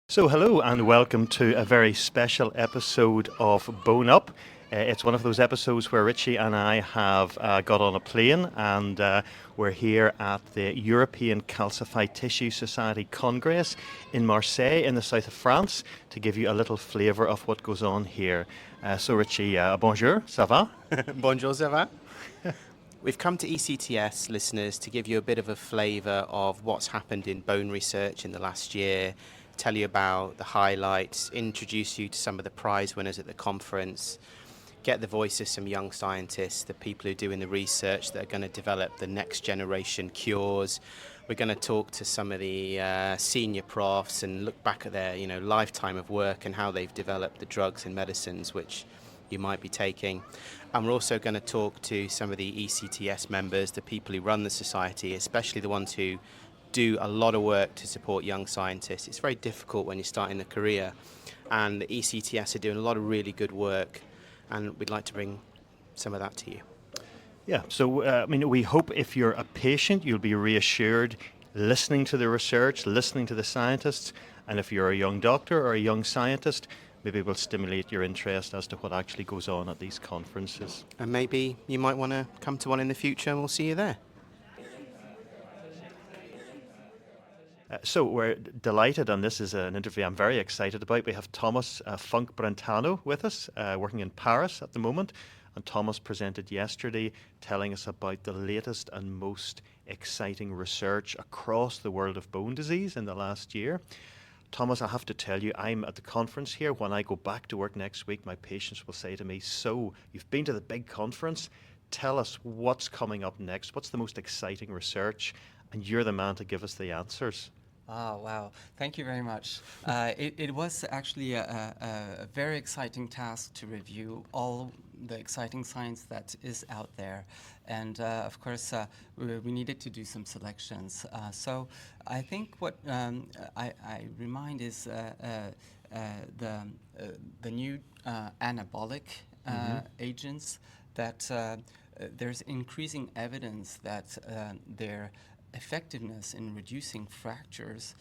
So, hello and welcome to a very special episode of BoneUP. It's one of those episodes where Richie and I have got on a plane and we're here at the European Calcified Tissue Society Congress in Marseille in the south of France to give you a little flavour of what goes on here. So, Richie, bonjour, ça va? Bonjour, ça va? We've come to ECTS, listeners, to give you a bit of a flavour of what's happened in bone research in the last year, tell you about the highlights, introduce you to some of the prize winners at the conference, get the voice of some young scientists, the people who are doing the research that are going to develop the next generation cures. We're going to talk to some of the senior profs and look back at their lifetime of work and how they've developed the drugs and medicines which you might be taking. And we're also going to talk to some of the ECTS members, the people who run the society, especially the ones who do a lot of work to support young scientists. It's very difficult when you're starting a career, and the ECTS are doing a lot of really good work, and we'd like to bring some of that to you. Yeah, so we hope if you're a patient, you'll be reassured listening to the research, listening to the scientists, and if you're a young doctor or a young scientist, maybe we'll stimulate your interest as to what actually goes on at these conferences. And maybe you might want to come to one in the future, and we'll see you there. So we're delighted, and this is an interview I'm very excited about. We have Thomas Funck-Brentano with us, working in Paris at the moment. And Thomas presented yesterday telling us about the latest and most exciting research across the world of bone disease in the last year. Thomas, I have to tell you, I'm at the conference here. When I go back to work next week, my patients will say to me, so you've been to the big conference? Tell us what's coming up next. What's the most exciting research? And you're the man to give us the answers. Oh, wow. Thank you very much. It was actually a very exciting task to review all the exciting science that is out there. And of course, we needed to do some selections. So I think what I remind is the new anabolic agents that there's increasing evidence that their effectiveness in reducing fractures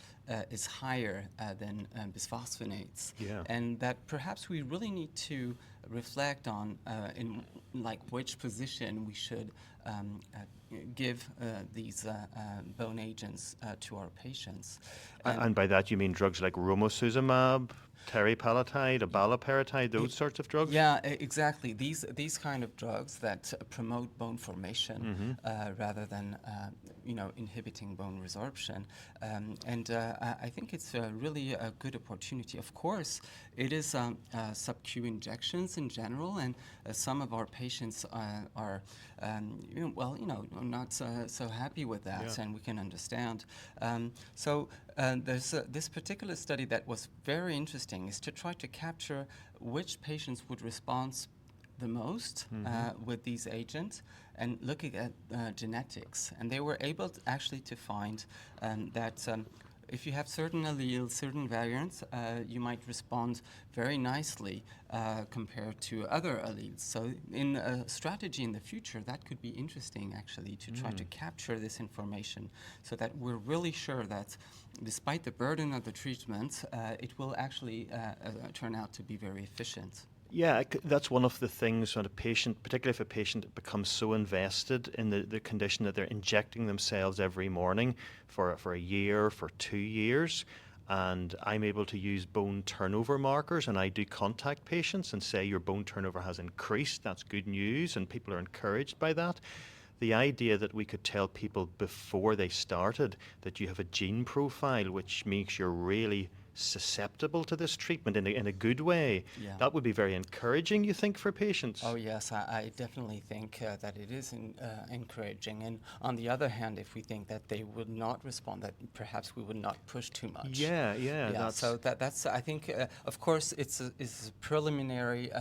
is higher than bisphosphonates, and that perhaps we really need to reflect on in which position we should give these bone agents to our patients. And by that you mean drugs like romosozumab, teripalatide, abaloperitide, those sorts of drugs? Yeah, exactly. These kind of drugs that promote bone formation rather than inhibiting bone resorption. And I think it's really a good opportunity. Of course, it is sub-Q injections in general, and some of our patients are not so happy with that, and we can understand. So there's this particular study that was very interesting, is to try to capture which patients would respond the most with these agents and looking at genetics. And they were able actually to find that if you have certain alleles, certain variants, you might respond very nicely compared to other alleles. So in a strategy in the future, that could be interesting actually to try to capture this information so that we're really sure that despite the burden of the treatment, it will actually turn out to be very efficient. Yeah, that's one of the things when a patient, particularly if a patient becomes so invested in the condition that they're injecting themselves every morning for a year, for 2 years, and I'm able to use bone turnover markers, and I do contact patients and say your bone turnover has increased. That's good news, and people are encouraged by that. The idea that we could tell people before they started that you have a gene profile which makes you're really susceptible to this treatment in a good way, that would be very encouraging, you think, for patients? Oh yes, I definitely think that it is encouraging. And on the other hand, if we think that they would not respond, that perhaps we would not push too much. Yeah. So that's I think, of course, it's a preliminary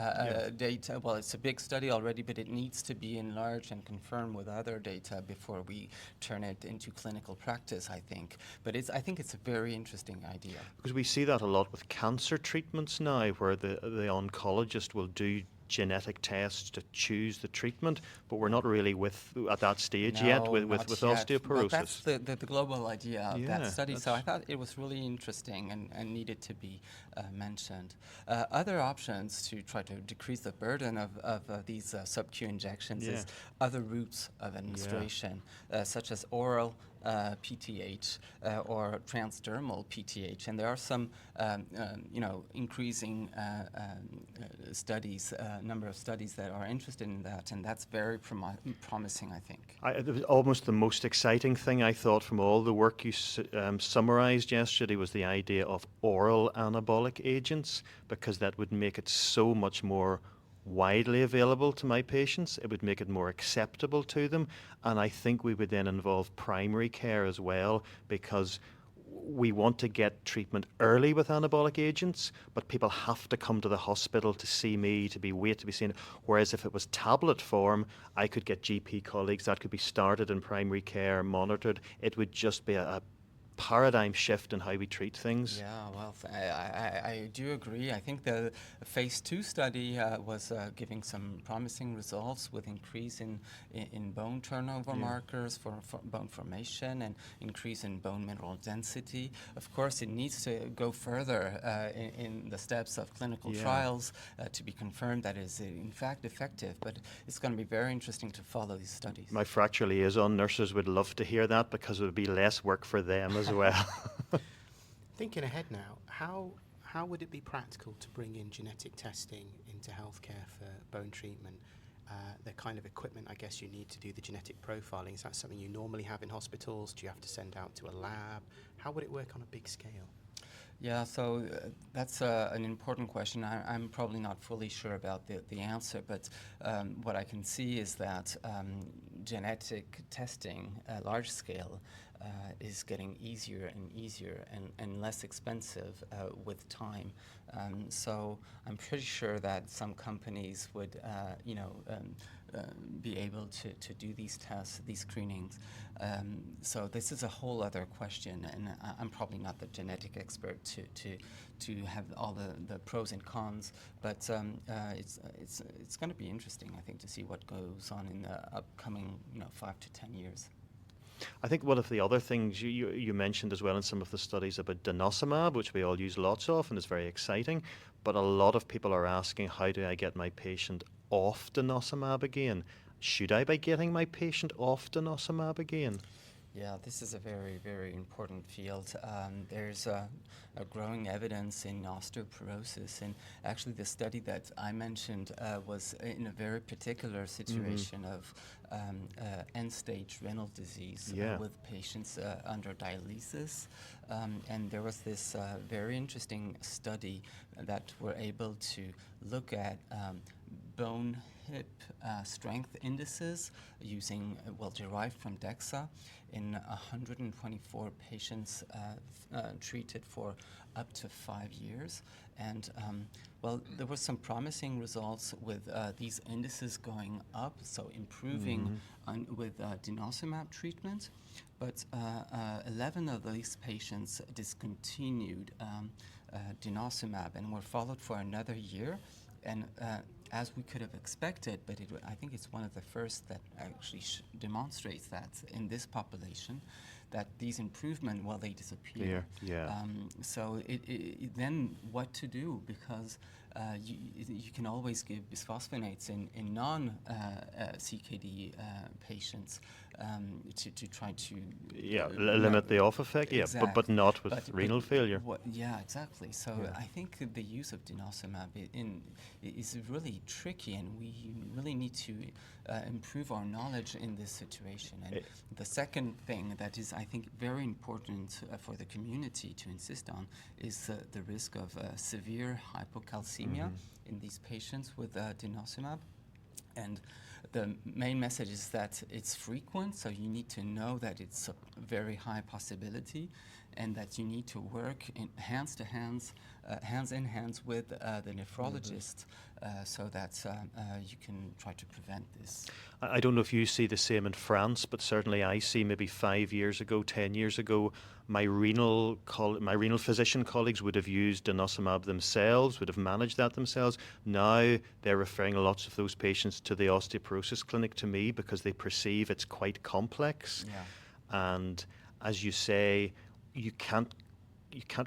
data. Well, it's a big study already, but it needs to be enlarged and confirmed with other data before we turn it into clinical practice, I think. But I think it's a very interesting idea. Because we see that a lot with cancer treatments now, where the oncologist will do genetic tests to choose the treatment, but we're not really at that stage No, yet with not yet. osteoporosis. But that's the global idea of that study. So I that's- thought it was really interesting and needed to be mentioned. Other options to try to decrease the burden of these sub-Q injections is other routes of administration, such as oral PTH or transdermal PTH, and there are some, increasing studies, number of studies that are interested in that, and that's very promising, I think. Almost the most exciting thing I thought from all the work you summarized yesterday was the idea of oral anabolic agents, because that would make it so much more widely available to my patients. It would make it more acceptable to them, and I think we would then involve primary care as well, because we want to get treatment early with anabolic agents, but people have to come to the hospital to see me, to be seen. Whereas if it was tablet form, I could get GP colleagues, that could be started in primary care, monitored. It would just be a paradigm shift in how we treat things. Yeah, well, I do agree. I think the phase 2 study was giving some promising results with increase in bone turnover markers for bone formation and increase in bone mineral density. Of course, it needs to go further in the steps of clinical trials to be confirmed that is in fact effective, but it's going to be very interesting to follow these studies. My fracture liaison nurses would love to hear that, because it would be less work for them as well. Thinking ahead now, how would it be practical to bring in genetic testing into healthcare for bone treatment? The kind of equipment, I guess, you need to do the genetic profiling, is that something you normally have in hospitals? Do you have to send out to a lab? How would it work on a big scale? Yeah, so that's an important question. I'm probably not fully sure about the answer, but what I can see is that genetic testing, large scale, is getting easier and easier and less expensive with time. So I'm pretty sure that some companies would, be able to do these tests, these screenings. So this is a whole other question, and I'm probably not the genetic expert to have all the pros and cons, but it's going to be interesting, I think, to see what goes on in the upcoming 5 to 10 years. I think one of the other things you mentioned as well in some of the studies about denosumab, which we all use lots of and is very exciting, but a lot of people are asking, how do I get my patient off denosumab again? Should I be getting my patient off denosumab again? Yeah, this is a very, very important field. There's a growing evidence in osteoporosis, and actually the study that I mentioned was in a very particular situation of end-stage renal disease with patients under dialysis. And there was this very interesting study that were able to look at bone hip strength indices using, derived from DEXA in 124 patients treated for up to 5 years. And, there were some promising results with these indices going up, so improving with denosumab treatment. But 11 of these patients discontinued denosumab and were followed for another year. And as we could have expected, but I think it's one of the first that actually demonstrates that in this population, that these improvements, they disappear. So then what to do? Because you can always give bisphosphonates in non-CKD patients to try to limit the off effect. Exactly. But not with renal failure. Exactly. So I think the use of denosumab is really tricky, and we really need to improve our knowledge in this situation. And the second thing that is, I think, very important for the community to insist on is the risk of severe hypocalcemia in these patients with denosumab. And the main message is that it's frequent, so you need to know that it's a very high possibility. and that you need to work in hands in hands with the nephrologist, so that you can try to prevent this. I don't know if you see the same in France, but certainly I see maybe 5 years ago, 10 years ago, my renal physician colleagues would have used denosumab themselves, would have managed that themselves. Now they're referring lots of those patients to the osteoporosis clinic to me because they perceive it's quite complex. Yeah. And as you say, you can't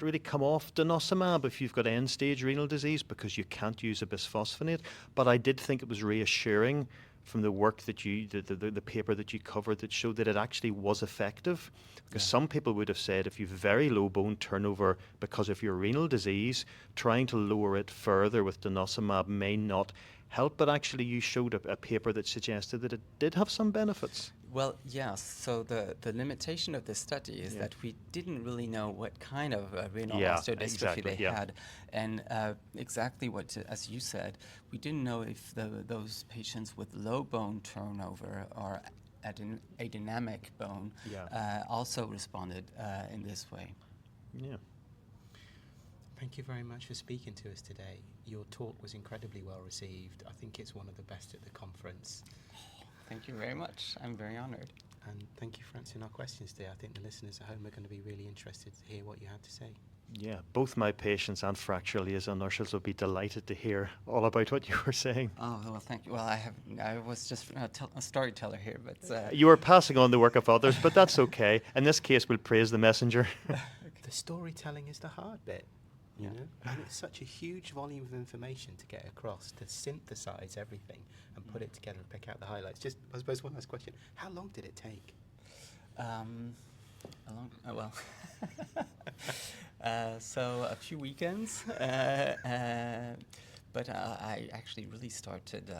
really come off denosumab if you've got end-stage renal disease because you can't use a bisphosphonate. But I did think it was reassuring from the work that the paper that you covered that showed that it actually was effective. Because some people would have said if you've very low bone turnover because of your renal disease, trying to lower it further with denosumab may not help. But actually you showed a paper that suggested that it did have some benefits. Well, yes. So the limitation of this study is that we didn't really know what kind of renal osteodystrophy they had, and exactly what, as you said, we didn't know if those patients with low bone turnover or a dynamic bone also responded in this way. Yeah. Thank you very much for speaking to us today. Your talk was incredibly well received. I think it's one of the best at the conference. Thank you very much. I'm very honored. And thank you for answering our questions today. I think the listeners at home are going to be really interested to hear what you had to say. Yeah, both my patients and fracture liaison nurses will be delighted to hear all about what you were saying. Oh, well, thank you. Well, I was just a storyteller here, but... You were passing on the work of others, but that's okay. In this case, we'll praise the messenger. The storytelling is the hard bit. You know, and it's such a huge volume of information to get across, to synthesize everything and put it together and pick out the highlights. Just, I suppose, one last question: how long did it take? So a few weekends, but I actually really started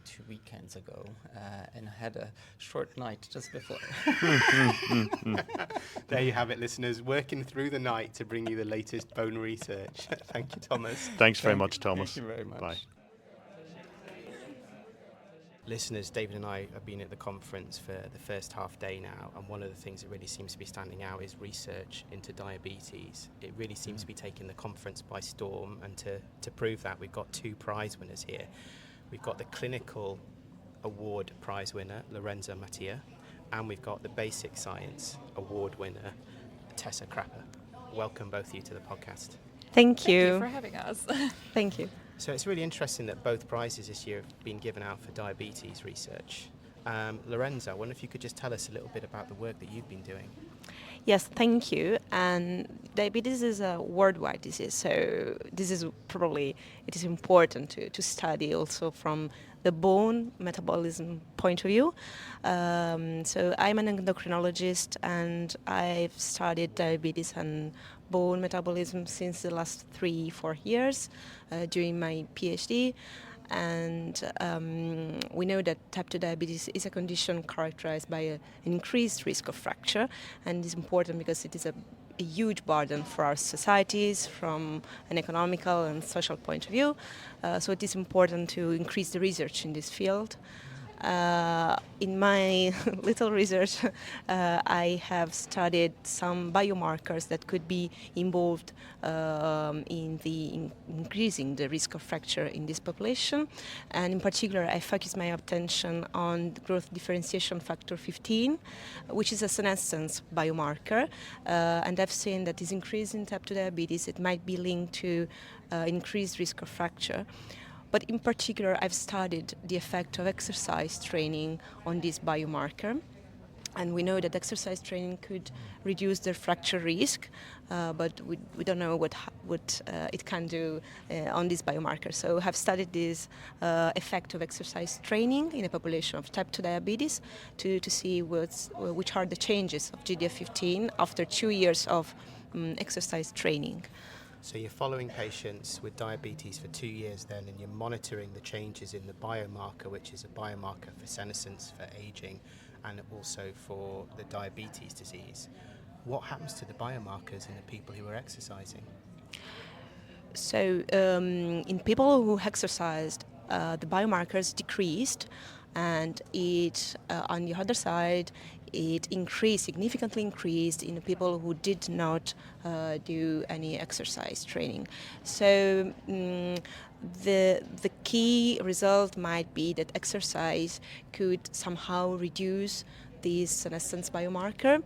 2 weekends ago, and I had a short night just before. There you have it, listeners, working through the night to bring you the latest bone research. Thank you, Thomas. Thanks very much, Thomas. Thank you very much. Bye. Listeners, David and I have been at the conference for the first half day now, and one of the things that really seems to be standing out is research into diabetes. It really seems to be taking the conference by storm, and to prove that, we've got 2 prize winners here. We've got the clinical award prize winner, Lorenzo Mattia, and we've got the basic science award winner, Tessa Crapper. Welcome both of you to the podcast. Thank you. Thank you for having us. Thank you. So it's really interesting that both prizes this year have been given out for diabetes research. Lorenzo, I wonder if you could just tell us a little bit about the work that you've been doing. Yes, thank you. And diabetes is a worldwide disease, so this is probably, it is important to study also from the bone metabolism point of view. So I'm an endocrinologist, and I've studied diabetes and bone metabolism since the last 3-4 years during my PhD. And we know that type 2 diabetes is a condition characterized by an increased risk of fracture, and it's important because it is a huge burden for our societies from an economical and social point of view. So it is important to increase the research in this field. In my little research, I have studied some biomarkers that could be involved in increasing the risk of fracture in this population. And in particular, I focus my attention on the growth differentiation factor 15, which is a senescence biomarker. And I've seen that this increase in type 2 diabetes, it might be linked to increased risk of fracture. But in particular, I've studied the effect of exercise training on this biomarker. And we know that exercise training could reduce the fracture risk, but we don't know what it can do on this biomarker. So I have studied this effect of exercise training in a population of type 2 diabetes to see which are the changes of GDF-15 after 2 years of exercise training. So you're following patients with diabetes for 2 years then, and you're monitoring the changes in the biomarker, which is a biomarker for senescence, for aging, and also for the diabetes disease. What happens to the biomarkers in the people who are exercising? So in people who exercised, the biomarkers decreased, and it, on the other side, it significantly increased in people who did not do any exercise training. So the key result might be that exercise could somehow reduce this senescence biomarker,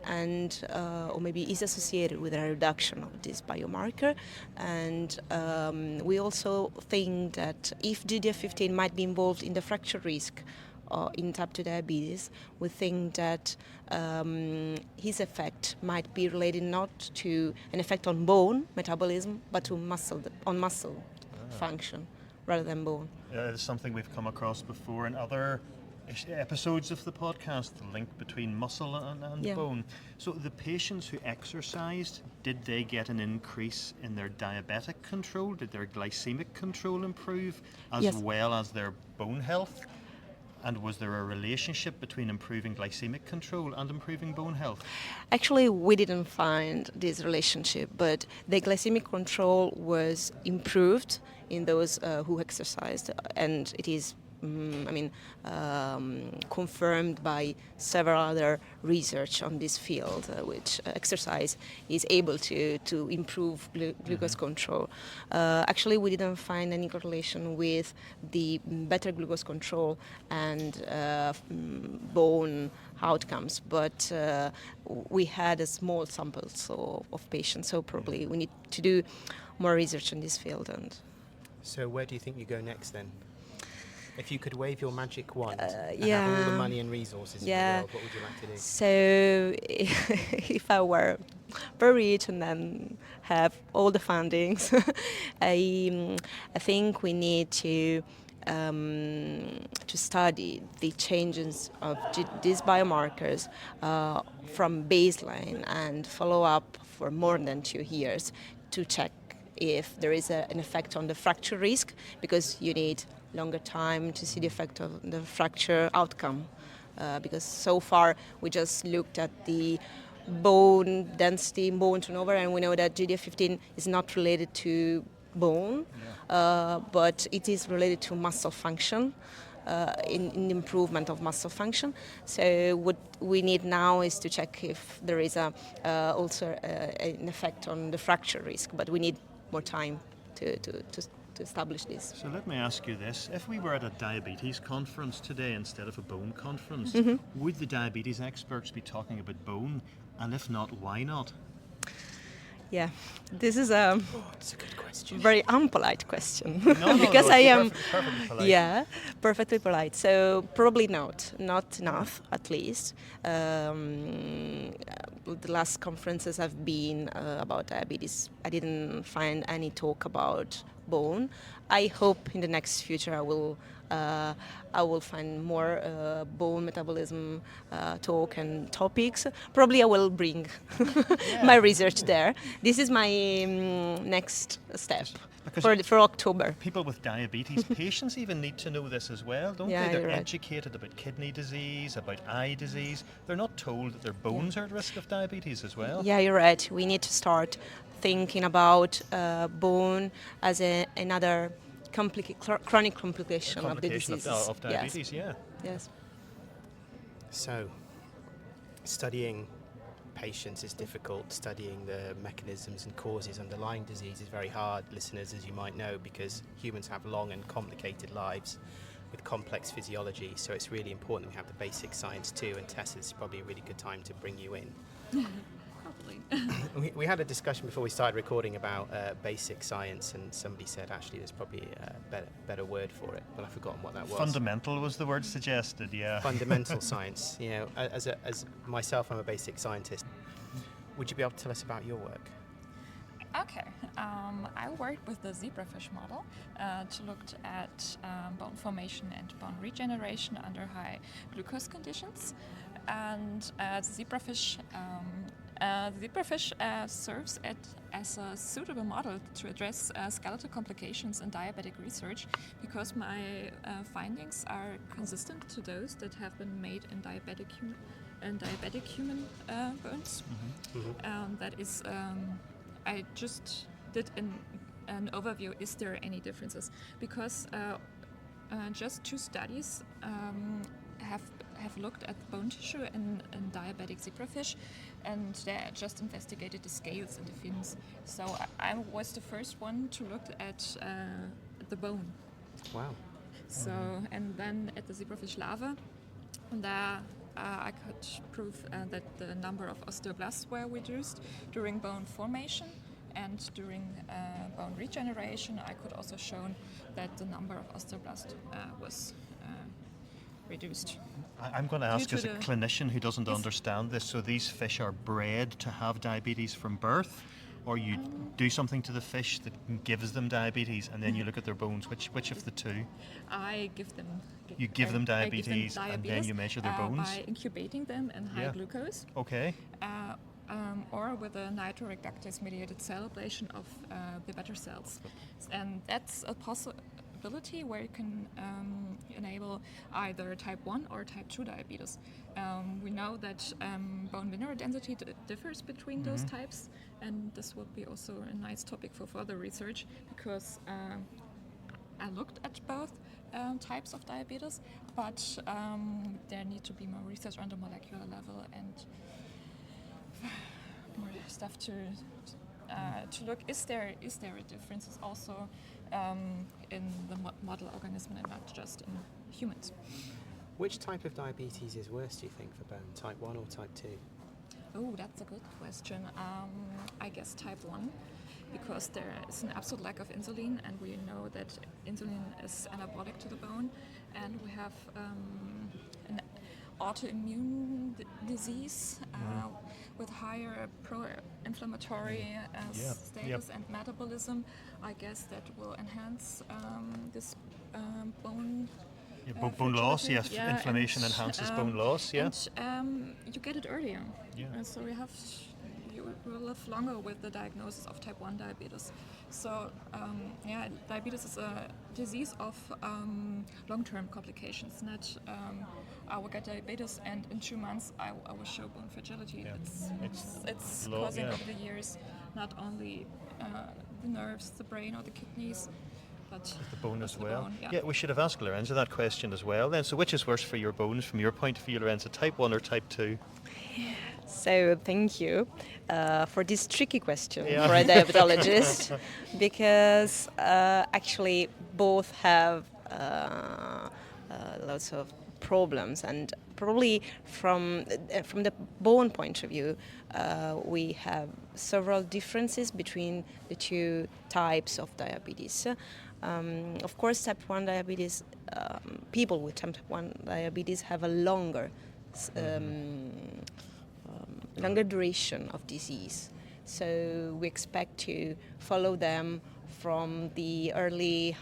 and or maybe is associated with a reduction of this biomarker. And we also think that if GDF15 might be involved in the fracture risk in type 2 diabetes, we think that his effect might be related not to an effect on bone metabolism, but to muscle function rather than bone. It's something we've come across before in other episodes of the podcast, the link between muscle and bone. So the patients who exercised, did they get an increase in their diabetic control? Did their glycemic control improve as well as their bone health? And was there a relationship between improving glycemic control and improving bone health? Actually, we didn't find this relationship, but the glycemic control was improved in those who exercised, and it is confirmed by several other research on this field, which exercise is able to improve glucose control. Actually, we didn't find any correlation with the better glucose control and bone outcomes, but we had a small sample of patients, so probably we need to do more research in this field. And so where do you think you go next then? If you could wave your magic wand and have all the money and resources in the world, what would you like to do? So if I were very rich and then have all the fundings, I think we need to study the changes of these biomarkers from baseline and follow up for more than 2 years to check if there is an effect on the fracture risk, because you need longer time to see the effect of the fracture outcome, because so far we just looked at the bone density, bone turnover, and we know that GDF15 is not related to bone, but it is related to muscle function, in improvement of muscle function. So what we need now is to check if there is also an effect on the fracture risk, but we need more time to establish this. So let me ask you this. If we were at a diabetes conference today instead of a bone conference, would the diabetes experts be talking about bone? And if not, why not? Yeah, this is a It's a good question. very unpolite question. No, because I am perfectly polite. Yeah, perfectly polite. So probably not enough, at least. The last conferences have been about diabetes. I didn't find any talk about bone. I hope in the next future I will find more bone metabolism talk and topics. Probably I will bring my research there. This is my next step for October. People with diabetes, patients even need to know this as well, don't Yeah, they? They're you're right. educated about kidney disease, about eye disease. They're not told that their bones are at risk of diabetes as well. Yeah, you're right. We need to start thinking about bone as another chronic complication of the disease. Of diabetes, yes. Yes. So, studying patients is difficult. Studying the mechanisms and causes underlying disease is very hard, listeners, as you might know, because humans have long and complicated lives with complex physiology. So it's really important we have the basic science too, and Tessa, is probably a really good time to bring you in. We had a discussion before we started recording about basic science, and somebody said actually there's probably a better word for it, but I've forgotten what that was. Fundamental was the word suggested, yeah. Fundamental science. You know, as myself, I'm a basic scientist. Would you be able to tell us about your work? Okay, I worked with the zebrafish model to look at bone formation and bone regeneration under high glucose conditions, and the zebrafish serves as a suitable model to address skeletal complications in diabetic research, because my findings are consistent to those that have been made in diabetic human bones. That is, I just did an overview. Is there any differences? Because just 2 studies have looked at bone tissue in diabetic zebrafish, and they just investigated the scales and the fins. So I was the first one to look at the bone. Wow. So, and then at the zebrafish larva, there I could prove that the number of osteoblasts were reduced during bone formation, and during bone regeneration I could also show that the number of osteoblasts was reduced. I'm going to ask Due as to a the- clinician who doesn't Yes. understand this, so these fish are bred to have diabetes from birth, or you do something to the fish that gives them diabetes, and then you look at their bones. Which of the two? I give them. You give them I diabetes, and then you measure their bones? by incubating them in high Yeah. glucose, Okay. or with a nitroreductase-mediated cell ablation of the better cells, and that's a possibility where you can enable either type 1 or type 2 diabetes. We know that bone mineral density differs between those types, and this would be also a nice topic for further research, because I looked at both types of diabetes, but there need to be more research on the molecular level and more stuff to look. Is there a difference also in the model organism and not just in humans? Which type of diabetes is worse, do you think, for bone? Type 1 or type 2? Oh, that's a good question. I guess type 1, because there is an absolute lack of insulin, and we know that insulin is anabolic to the bone, and we have an autoimmune disease with higher pro-inflammatory status and metabolism. I guess that will enhance this bone. Bone loss, fertility. yes. Yeah, Inflammation and, enhances bone loss, yeah. And you get it earlier. Yeah. So you will live longer with the diagnosis of type 1 diabetes. So diabetes is a disease of long-term complications. Not I will get diabetes and in 2 months I will show bone fragility. Yeah. It's Long, causing yeah. over the years not only the nerves, the brain, or the kidneys, but The bone as the well. bone, Yeah, we should have asked Lorenzo that question as well then. So which is worse for your bones from your point of view, Lorenzo, type 1 or type 2? So thank you for this tricky question Yeah. for a diabetologist, because actually both have lots of problems, and probably from the bone point of view, we have several differences between the two types of diabetes. Of course, type 1 diabetes, people with type 1 diabetes have a longer duration of disease. So we expect to follow them from the early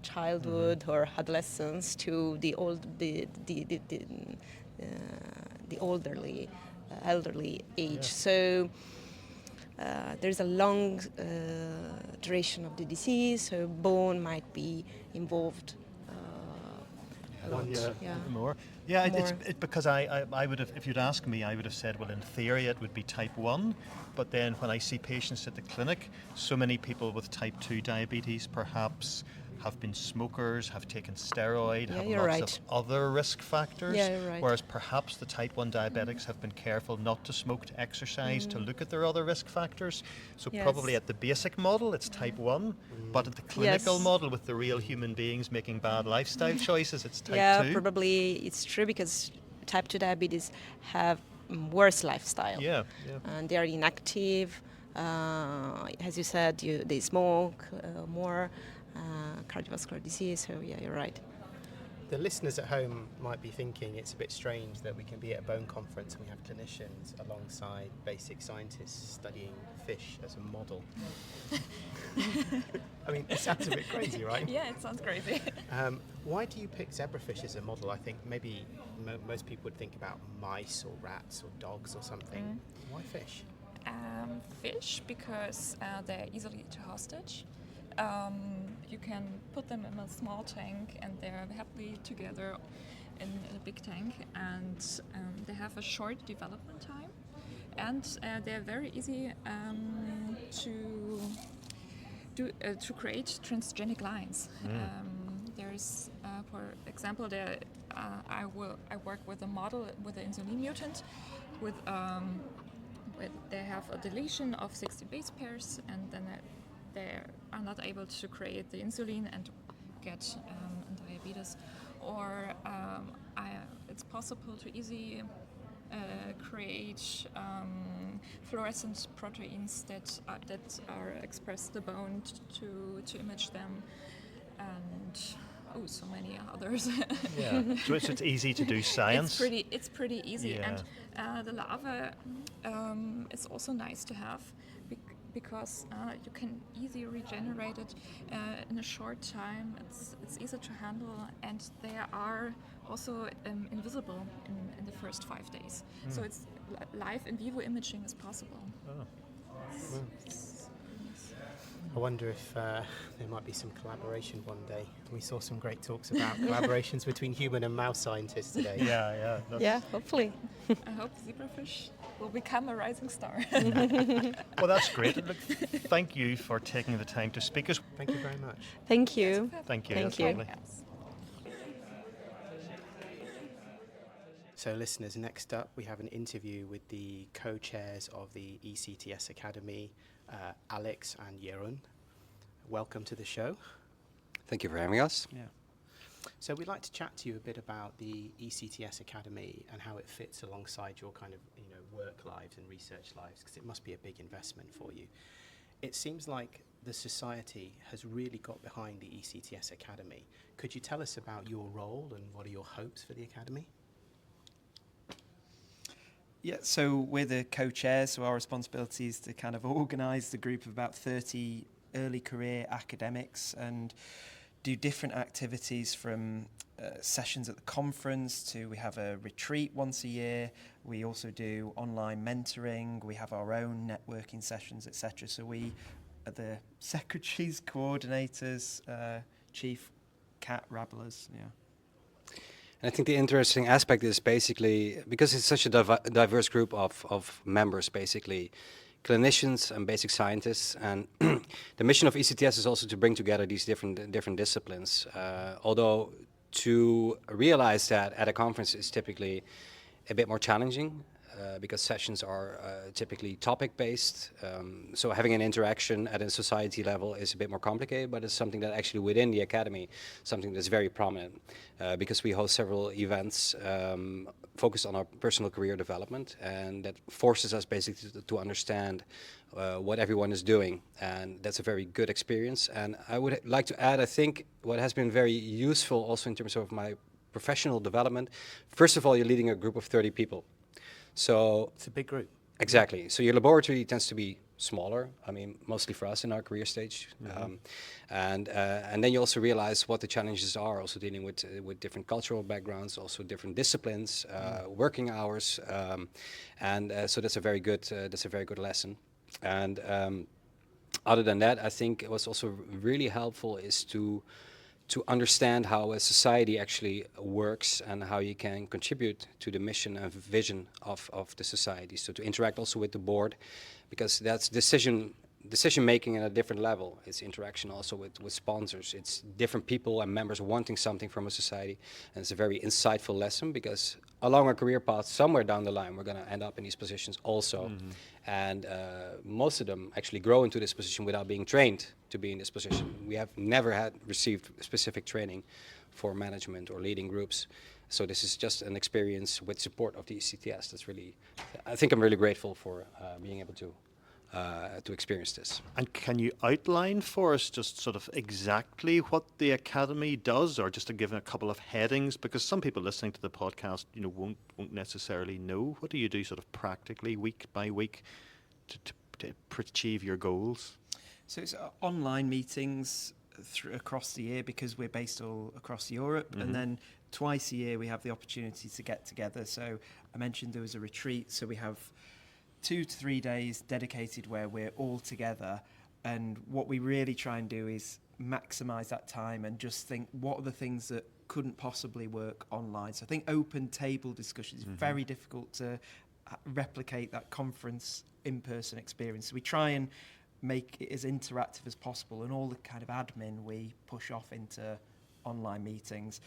childhood or adolescence to the elderly age. Yeah. So there's a long duration of the disease, so bone might be involved a lot. Yeah. More. Yeah, More. Because I would have, if you'd asked me, I would have said, well, in theory it would be type 1, but then when I see patients at the clinic, so many people with type 2 diabetes perhaps have been smokers, have taken steroid, Yeah, have you're lots right. of other risk factors, Yeah, you're right. whereas perhaps the type 1 diabetics have been careful not to smoke, to exercise, to look at their other risk factors. So Yes. probably at the basic model it's type 1, but at the clinical Yes. model with the real human beings making bad lifestyle choices, it's type 2. Yeah, probably it's true, because type 2 diabetes have worse lifestyle. Yeah. And they are inactive. As you said, they smoke more, cardiovascular disease. So yeah, you're right. The listeners at home might be thinking it's a bit strange that we can be at a bone conference and we have clinicians alongside basic scientists studying fish as a model. I mean, it sounds a bit crazy, right? Yeah, it sounds crazy. Why do you pick zebrafish as a model? I think maybe most people would think about mice or rats or dogs or something. Why fish? Fish, because they're easily to hostage. You can put them in a small tank and they're happily together in a big tank, and they have a short development time, and they're very easy to create transgenic lines. There's, for example, there I work with a model with an insulin mutant, with they have a deletion of 60 base pairs, and then they are not able to create the insulin and get diabetes. Or it's possible to easily create fluorescent proteins that are expressed the bone to image them, and so many others. Yeah. So it's easy to do science. It's pretty easy, Yeah. and the larva is also nice to have because you can easily regenerate it in a short time. It's easy to handle, and they are also invisible in the first 5 days. So it's live in vivo imaging is possible. Oh. I wonder if there might be some collaboration one day. We saw some great talks about collaborations between human and mouse scientists today. Yeah. Yeah, hopefully. I hope zebrafish will become a rising star. Well, that's great. Look, thank you for taking the time to speak us. Thank you very much. Thank you. Thank you. Thank That's you. lovely. So listeners, next up we have an interview with the co-chairs of the ECTS Academy, Alex and Jeroen. Welcome to the show. Thank you for having us. Yeah. So we'd like to chat to you a bit about the ECTS Academy and how it fits alongside your kind of work lives and research lives, because it must be a big investment for you. It seems like the society has really got behind the ECTS Academy. Could you tell us about your role and what are your hopes for the Academy? Yeah, so we're the co-chairs, so our responsibility is to kind of organise the group of about 30 early career academics and do different activities from sessions at the conference to we have a retreat once a year. We also do online mentoring. We have our own networking sessions, etc. So we are the secretaries, coordinators, chief cat rabblers, yeah. And I think the interesting aspect is basically, because it's such a diverse group of members, basically, clinicians and basic scientists, and the mission of ECTS is also to bring together these different disciplines. Although to realize that at a conference is typically a bit more challenging, because sessions are typically topic-based. So having an interaction at a society level is a bit more complicated, but it's something that actually within the academy, something that's very prominent, because we host several events focused on our personal career development, and that forces us basically to understand what everyone is doing, and that's a very good experience. And I would like to add, I think what has been very useful also in terms of my professional development, first of all, you're leading a group of 30 people. So It's a big group. Exactly. So your laboratory tends to be smaller. I mean, mostly for us in our career stage, and then you also realize what the challenges are. Also dealing with different cultural backgrounds, also different disciplines, working hours, and so that's a very good lesson. And other than that, I think what's also really helpful is to understand how a society actually works and how you can contribute to the mission and vision of the society. So to interact also with the board, because that's decision making at a different level. It's interaction also with sponsors. It's different people and members wanting something from a society. And it's a very insightful lesson, because along our career path, somewhere down the line, we're going to end up in these positions also. And most of them actually grow into this position without being trained to be in this position. We have never received specific training for management or leading groups. So this is just an experience with support of the ECTS. That's really, I think I'm really grateful for being able to experience this. And can you outline for us just sort of exactly what the Academy does, or just to give a couple of headings, because some people listening to the podcast, won't necessarily know. What do you do sort of practically week by week to achieve your goals? So it's online meetings across the year, because we're based all across Europe, and then twice a year we have the opportunity to get together. So I mentioned there was a retreat, so we have 2 to 3 days dedicated where we're all together, and what we really try and do is maximize that time and just think, what are the things that couldn't possibly work online? So I think open table discussions is very difficult to replicate that conference in-person experience. So we try and make it as interactive as possible, and all the kind of admin we push off into online meetings.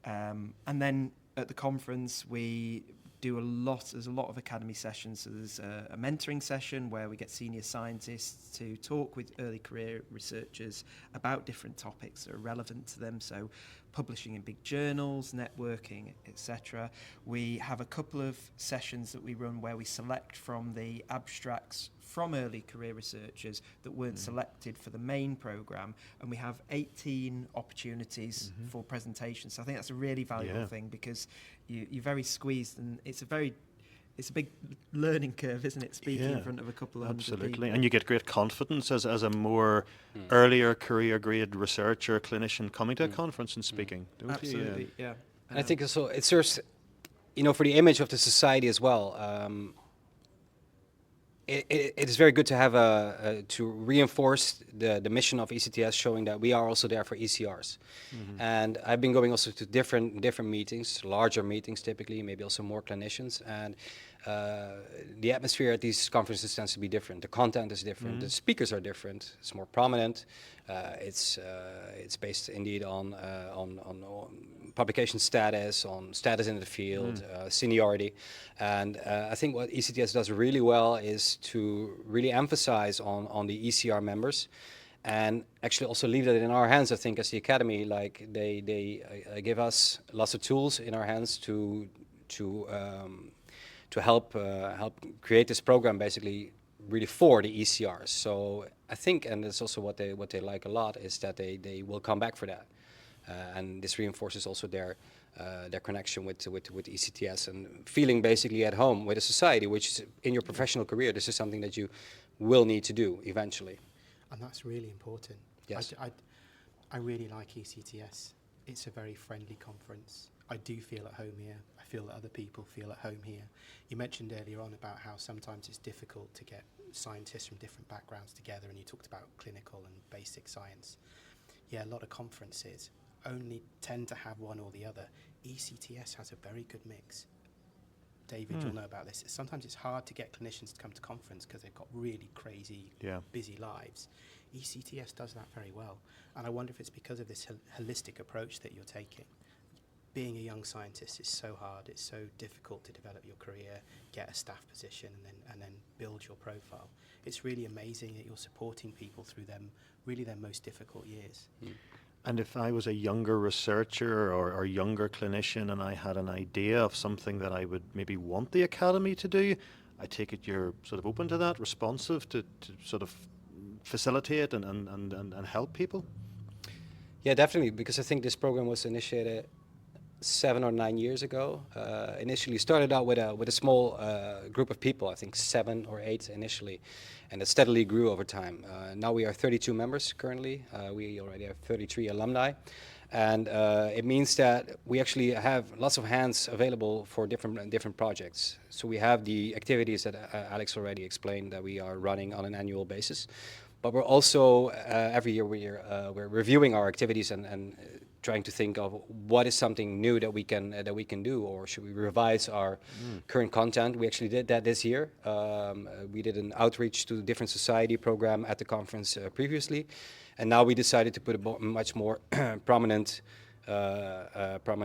And then at the conference, there's a lot of academy sessions. So there's a mentoring session where we get senior scientists to talk with early career researchers about different topics that are relevant to them. So publishing in big journals, networking, etc. We have a couple of sessions that we run where we select from the abstracts from early career researchers that weren't selected for the main programme, and we have 18 opportunities for presentations. So I think that's a really valuable thing, because you're very squeezed, and it's a big learning curve, isn't it, speaking in front of a couple of hundred people. Absolutely, and you get great confidence as a more earlier career grade researcher, clinician coming to a conference and speaking, don't Absolutely, you? yeah. And I think also it serves, for the image of the society as well. It is very good to have to reinforce the mission of ECTS, showing that we are also there for ECRs. And I've been going also to different meetings, larger meetings typically, maybe also more clinicians. And the atmosphere at these conferences tends to be different. The content is different. The speakers are different. It's more prominent. It's based indeed on publication status, on status in the field, seniority. And I think what ECTS does really well is to really emphasize on the ECR members, and actually also leave that in our hands. I think as the academy, like they give us lots of tools in our hands to help create this program basically really for the ECRs. So I think, and that's also what they like a lot, is that they will come back for that. And this reinforces also their connection with ECTS, and feeling basically at home with a society, which is in your professional career, this is something that you will need to do eventually. And that's really important. Yes. I really like ECTS. It's a very friendly conference. I do feel at home here. I feel that other people feel at home here. You mentioned earlier on about how sometimes it's difficult to get scientists from different backgrounds together, and you talked about clinical and basic science. Yeah, a lot of conferences only tend to have one or the other. ECTS has a very good mix. David, you'll know about this. Sometimes it's hard to get clinicians to come to conference because they've got really crazy, busy lives. ECTS does that very well. And I wonder if it's because of this holistic approach that you're taking. Being a young scientist is so hard. It's so difficult to develop your career, get a staff position, and then build your profile. It's really amazing that you're supporting people through their most difficult years. And if I was a younger researcher or younger clinician and I had an idea of something that I would maybe want the academy to do, I take it you're sort of open to that, responsive to sort of facilitate and help people? Yeah, definitely, because I think this program was initiated 7 or 9 years ago. Initially started out with a small group of people, I think 7 or 8 initially, and it steadily grew over time. Now we are 32 members currently. We already have 33 alumni, and it means that we actually have lots of hands available for different projects. So we have the activities that Alex already explained that we are running on an annual basis, but we're also every year we're reviewing our activities and trying to think of what is something new that we can do, or should we revise our current content. We actually did that this year. We did an outreach to the different society program at the conference previously, and now we decided to put a much more prominent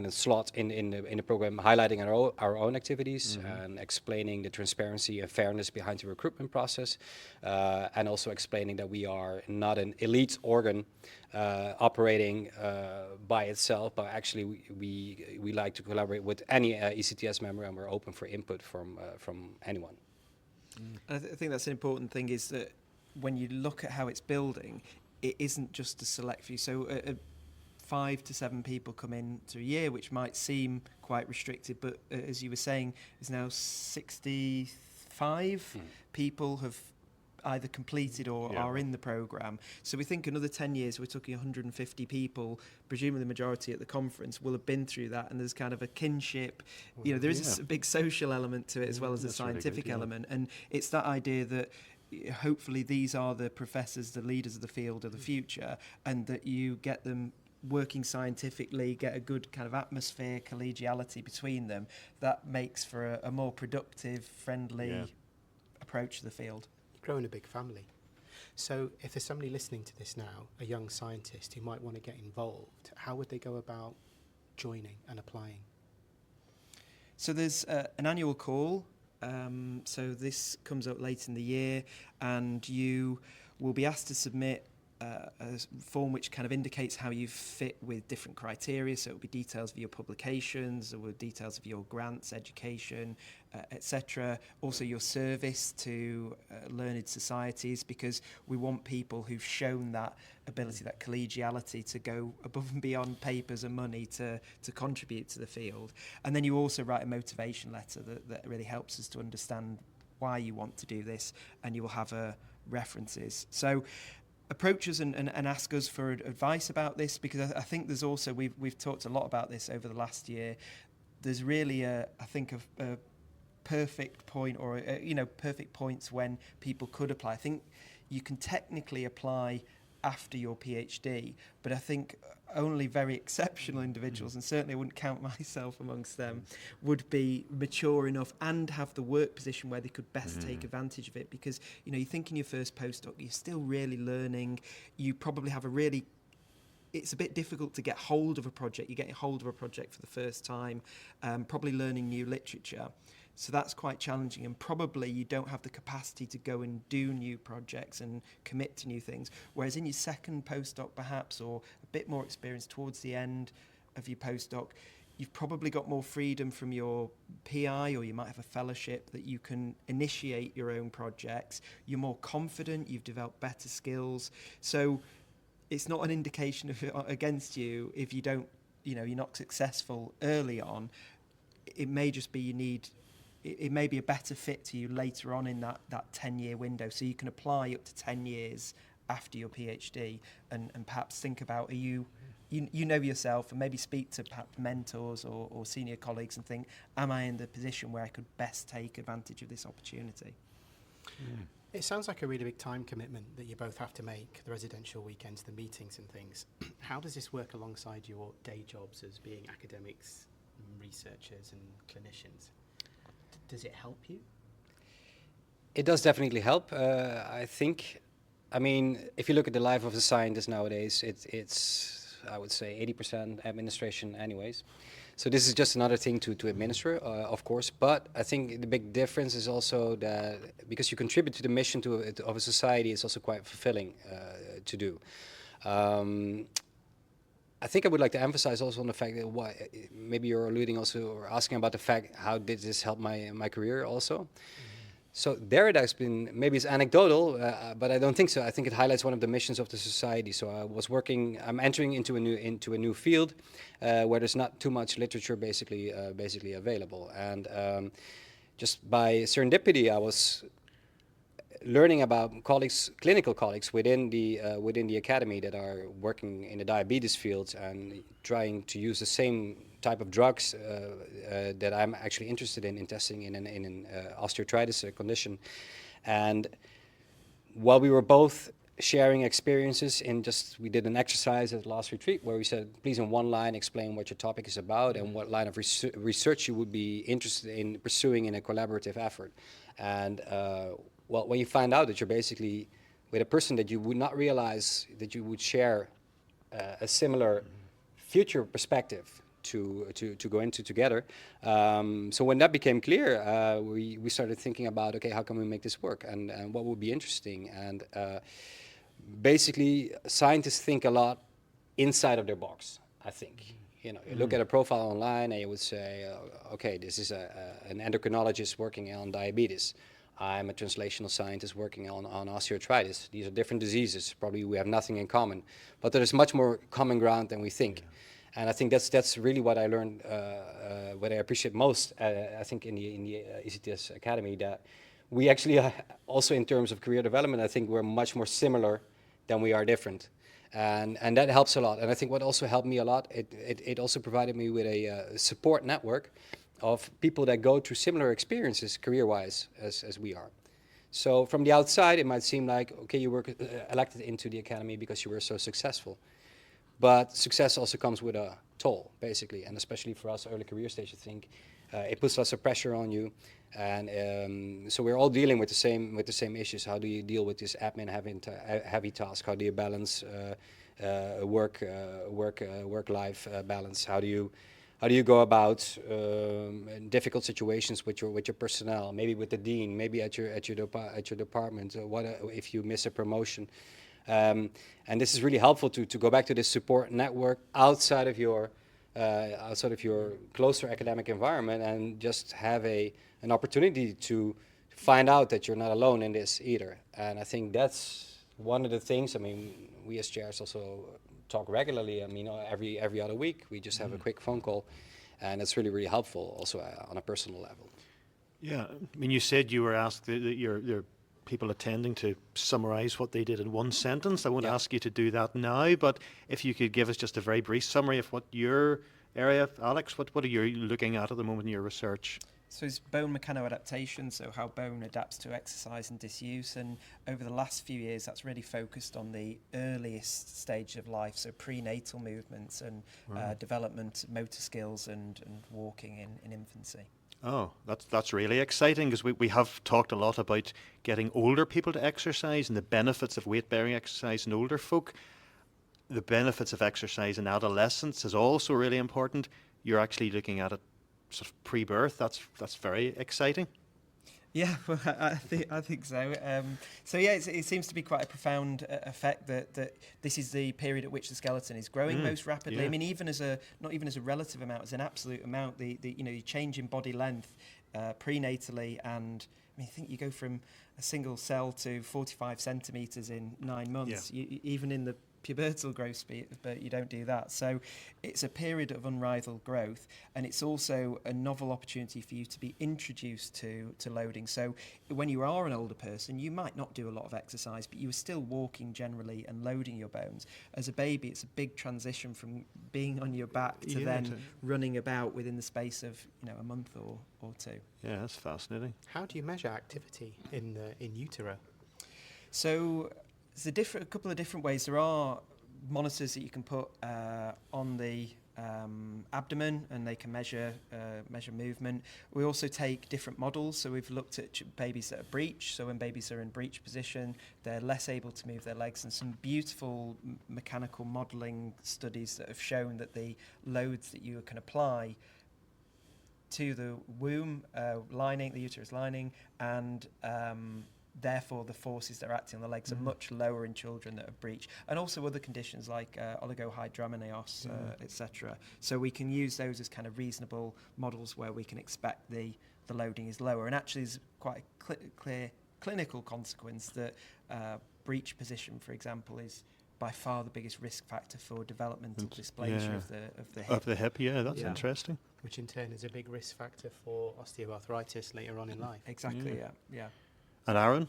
slot in the program, highlighting our own activities and explaining the transparency and fairness behind the recruitment process, and also explaining that we are not an elite organ operating by itself, but actually we like to collaborate with any ECTS member, and we're open for input from anyone. I think that's an important thing, is that when you look at how it's building, it isn't just a select few. So 5 to 7 people come in to a year, which might seem quite restricted, but as you were saying, there's now 65 people have either completed or are in the programme. So we think another 10 years, we're talking 150 people, presumably the majority at the conference, will have been through that, and there's kind of a kinship. There is a big social element to it as well as a scientific element, and it's that idea that hopefully these are the professors, the leaders of the field of the future, and that you get them working scientifically, get a good kind of atmosphere, collegiality between them, that makes for a more productive, friendly approach to the field. Growing a big family. So if there's somebody listening to this now, a young scientist who might want to get involved, how would they go about joining and applying? So there's an annual call. So this comes up late in the year, and you will be asked to submit a form which kind of indicates how you fit with different criteria. So it will be details of your publications, or details of your grants, education, etc. Also your service to learned societies, because we want people who've shown that ability, that collegiality, to go above and beyond papers and money to contribute to the field. And then you also write a motivation letter that really helps us to understand why you want to do this, and you will have references. So approach us and ask us for advice about this, because I think there's also, we've talked a lot about this over the last year. There's really a perfect point, or perfect points when people could apply. I think you can technically apply after your PhD, but I think only very exceptional individuals, and certainly I wouldn't count myself amongst them, would be mature enough and have the work position where they could best take advantage of it. Because you think in your first postdoc, you're still really learning. You probably have it's a bit difficult to get hold of a project. You're getting hold of a project for the first time, probably learning new literature. So that's quite challenging, and probably you don't have the capacity to go and do new projects and commit to new things. Whereas in your second postdoc perhaps, or a bit more experience towards the end of your postdoc, you've probably got more freedom from your PI, or you might have a fellowship that you can initiate your own projects. You're more confident, you've developed better skills. So it's not an indication against you if you don't, you're not successful early on. It may just be it may be a better fit to you later on in that 10-year window. So you can apply up to 10 years after your PhD, and perhaps think about, you know yourself, and maybe speak to perhaps mentors or senior colleagues and think, am I in the position where I could best take advantage of this opportunity? It sounds like a really big time commitment that you both have to make, the residential weekends, the meetings and things. How does this work alongside your day jobs as being academics, researchers and clinicians? Does it help you? It does definitely help. I think, if you look at the life of a scientist nowadays, it's I would say 80% administration anyways. So this is just another thing to administer, of course. But I think the big difference is also that because you contribute to the mission of a society, it's also quite fulfilling to do. I think I would like to emphasize also on the fact that maybe you're alluding also or asking about the fact, how did this help my career also? So there it has been, maybe it's anecdotal, but I don't think so. I think it highlights one of the missions of the society. So I'm entering into a new field where there's not too much literature basically available. And just by serendipity, I was learning about clinical colleagues within the academy that are working in the diabetes field and trying to use the same type of drugs that I'm actually interested in testing in an osteoarthritis condition. And while we were both sharing experiences we did an exercise at the last retreat where we said, please in one line explain what your topic is about and what line of research you would be interested in pursuing in a collaborative effort. And well, when you find out that you're basically with a person that you would not realize that you would share a similar future perspective to go into together. So when that became clear, we started thinking about, okay, how can we make this work, and what would be interesting? And basically, scientists think a lot inside of their box, I think. You look at a profile online and you would say, okay, this is an endocrinologist working on diabetes. I'm a translational scientist working on osteoarthritis. These are different diseases. Probably we have nothing in common, but there is much more common ground than we think. And I think that's really what I learned, what I appreciate most, I think in the ECTS Academy, that we actually, also in terms of career development, I think we're much more similar than we are different. And that helps a lot. And I think what also helped me a lot, it also provided me with a support network of people that go through similar experiences career-wise as we are. So from the outside, it might seem like, okay, you were elected into the academy because you were so successful. But success also comes with a toll, basically, and especially for us early career stage, I think it puts lots of pressure on you, and so we're all dealing with the same issues. How do you deal with this admin heavy task? How do you balance work-life balance? How do you go about in difficult situations with your personnel, maybe with the dean, maybe at your department? If you miss a promotion? And this is really helpful to go back to this support network outside of your closer academic environment, and just have an opportunity to find out that you're not alone in this either. And I think that's one of the things. I mean, we as chairs also talk regularly. I mean, every other week we just have a quick phone call, and it's really helpful also on a personal level. Yeah, I mean, you said you were asked that your people attending to summarize what they did in one sentence. I won't ask you to do that now, but if you could give us just a very brief summary of what your area, Alex, what are you looking at the moment in your research? So it's bone mechanoadaptation, so how bone adapts to exercise and disuse. And over the last few years, that's really focused on the earliest stage of life, so prenatal movements and development, motor skills and walking in infancy. Oh, that's really exciting, because we have talked a lot about getting older people to exercise and the benefits of weight-bearing exercise in older folk. The benefits of exercise in adolescence is also really important. You're actually looking at it sort of pre-birth. That's very exciting. Yeah, well, I think so. So yeah, it seems to be quite a profound effect that this is the period at which the skeleton is growing most rapidly. Yeah. I mean, not even as a relative amount, as an absolute amount. The you change in body length prenatally, and I mean, I think you go from a single cell to 45 centimeters in 9 months. Yeah. Even in the pubertal growth speed, but you don't do that. So it's a period of unrivaled growth, and it's also a novel opportunity for you to be introduced to loading. So when you are an older person, you might not do a lot of exercise, but you are still walking generally and loading your bones. As a baby, it's a big transition from being on your back to then running about within the space of a month or two. Yeah, that's fascinating. How do you measure activity in utero? So there's a couple of different ways. There are monitors that you can put on the abdomen, and they can measure movement. We also take different models. So we've looked at babies that are breech. So when babies are in breech position, they're less able to move their legs, and some beautiful mechanical modelling studies that have shown that the loads that you can apply to the womb lining, the uterus lining, and therefore the forces that are acting on the legs are much lower in children that have breech, and also other conditions like oligohydramnios, etc. So we can use those as kind of reasonable models where we can expect the loading is lower, and actually there's quite a clear clinical consequence that breech position, for example, is by far the biggest risk factor for developmental dysplasia of the hip. Of the hip, that's interesting. Which in turn is a big risk factor for osteoarthritis later on in life. Exactly, yeah. And Aaron?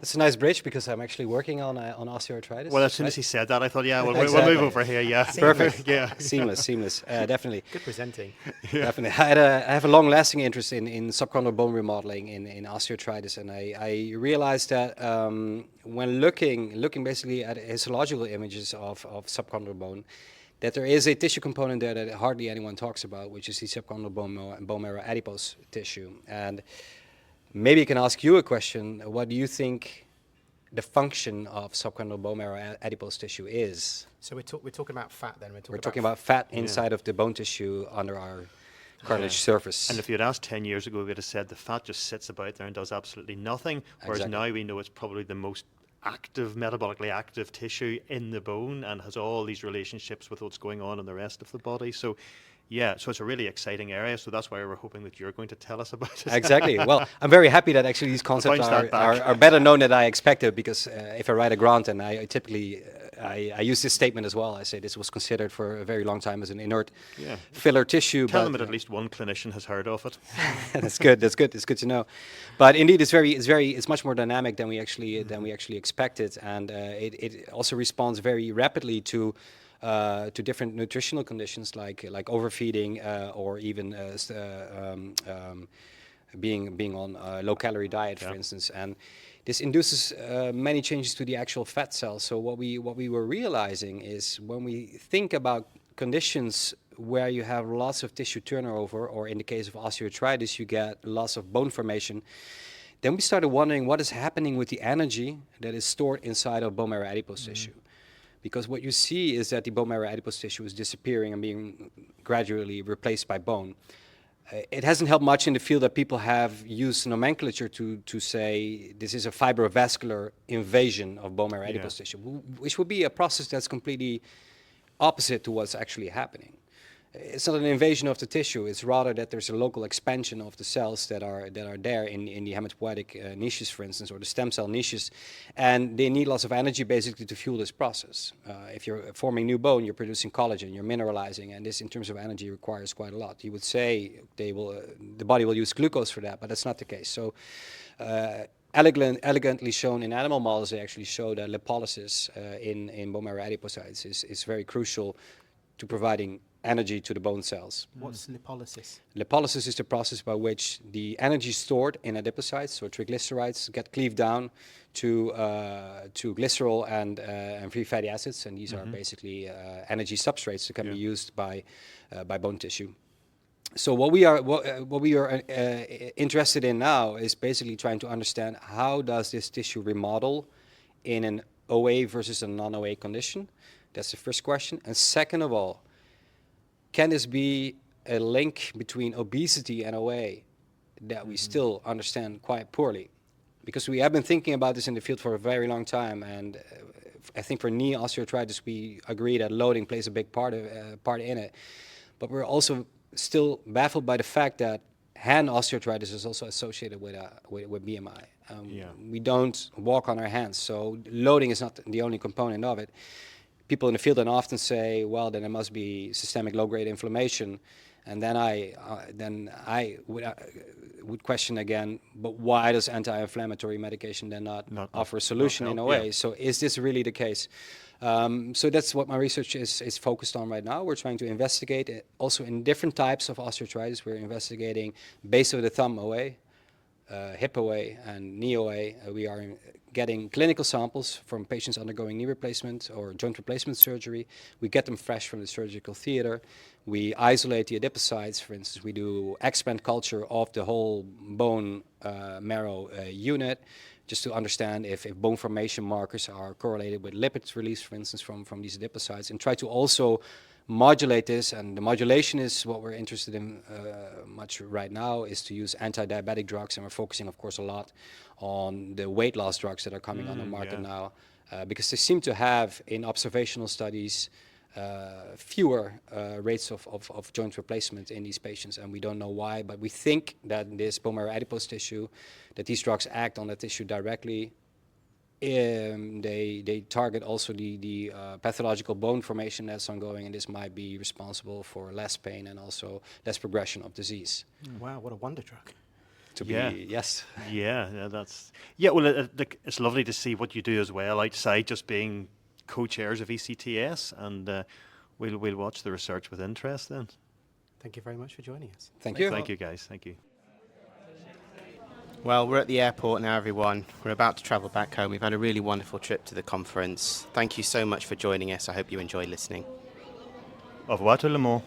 It's a nice bridge, because I'm actually working on osteoarthritis. Well, as soon as he said that, I thought, we'll Exactly. move over here. Yeah, Perfect. Yeah, seamless. Definitely. Good presenting. Definitely. I have a long-lasting interest in subchondral bone remodeling in osteoarthritis, and I realized that when looking basically at histological images of subchondral bone, that there is a tissue component there that hardly anyone talks about, which is the subchondral bone marrow adipose tissue. And maybe I can ask you a question. What do you think the function of subchondral bone marrow adipose tissue is? So we're talking about fat then. We're talking about fat inside of the bone tissue under our cartilage surface. And if you had asked 10 years ago, we would have said the fat just sits about there and does absolutely nothing, whereas now we know it's probably the most metabolically active tissue in the bone, and has all these relationships with what's going on in the rest of the body. So so it's a really exciting area. So that's why we're hoping that you're going to tell us about it. Exactly. Well, I'm very happy that actually these concepts are better known than I expected, because if I write a grant, and I typically I use this statement as well. I say this was considered for a very long time as an inert filler tissue. Tell them that at least one clinician has heard of it. That's good. It's good to know. But indeed, it's much more dynamic than we actually expected, and it also responds very rapidly to different nutritional conditions like overfeeding or even being on a low-calorie diet, for instance. And this induces many changes to the actual fat cells. So what we were realizing is, when we think about conditions where you have lots of tissue turnover, or in the case of osteoarthritis, you get loss of bone formation, then we started wondering what is happening with the energy that is stored inside of bone marrow adipose tissue. because what you see is that the bone marrow adipose tissue is disappearing and being gradually replaced by bone. It hasn't helped much in the field that people have used nomenclature to say this is a fibrovascular invasion of bone marrow adipose tissue, which would be a process that's completely opposite to what's actually happening. It's not an invasion of the tissue, it's rather that there's a local expansion of the cells that are there in the hematopoietic niches, for instance, or the stem cell niches, and they need lots of energy basically to fuel this process. If you're forming new bone, you're producing collagen, you're mineralizing, and this in terms of energy requires quite a lot. You would say the body will use glucose for that, but that's not the case. So elegantly shown in animal models, they actually show that lipolysis in bone marrow adipocytes is very crucial to providing energy to the bone cells. What's lipolysis? Lipolysis is the process by which the energy stored in adipocytes, so triglycerides, get cleaved down to glycerol and free fatty acids, and these are basically energy substrates that can be used by bone tissue. So what we are interested in now is basically trying to understand how does this tissue remodel in an OA versus a non-OA condition. That's the first question. And second of all, can this be a link between obesity and OA that we still understand quite poorly? Because we have been thinking about this in the field for a very long time, and I think for knee osteoarthritis we agree that loading plays a big part in it. But we're also still baffled by the fact that hand osteoarthritis is also associated with BMI. We don't walk on our hands, so loading is not the only component of it. People in the field then often say, well, then it must be systemic low-grade inflammation. And then I would question again, but why does anti-inflammatory medication then not offer a solution in a way? So is this really the case? So that's what my research is focused on right now. We're trying to investigate it also in different types of osteoarthritis. We're investigating base of the thumb OA, hip OA, and knee OA. We are getting clinical samples from patients undergoing knee replacement or joint replacement surgery. We get them fresh from the surgical theater. We isolate the adipocytes. For instance, we do explant culture of the whole bone marrow unit, just to understand if bone formation markers are correlated with lipids released, for instance, from these adipocytes, and try to also modulate this. And the modulation is what we're interested in much right now, is to use anti-diabetic drugs, and we're focusing, of course, a lot on the weight loss drugs that are coming on the market now, because they seem to have, in observational studies, fewer rates of joint replacement in these patients, and we don't know why, but we think that this bone marrow adipose tissue, that these drugs act on the tissue directly. They target also the pathological bone formation that's ongoing, and this might be responsible for less pain and also less progression of disease. Wow, what a wonder drug. Yes. Well, it's lovely to see what you do as well outside just being co-chairs of ECTS, and we'll watch the research with interest then. Thank you very much for joining us. Thank you. Thank you, guys. Thank you. Well, we're at the airport now, everyone. We're about to travel back home. We've had a really wonderful trip to the conference. Thank you so much for joining us. I hope you enjoyed listening. Au revoir tout le monde.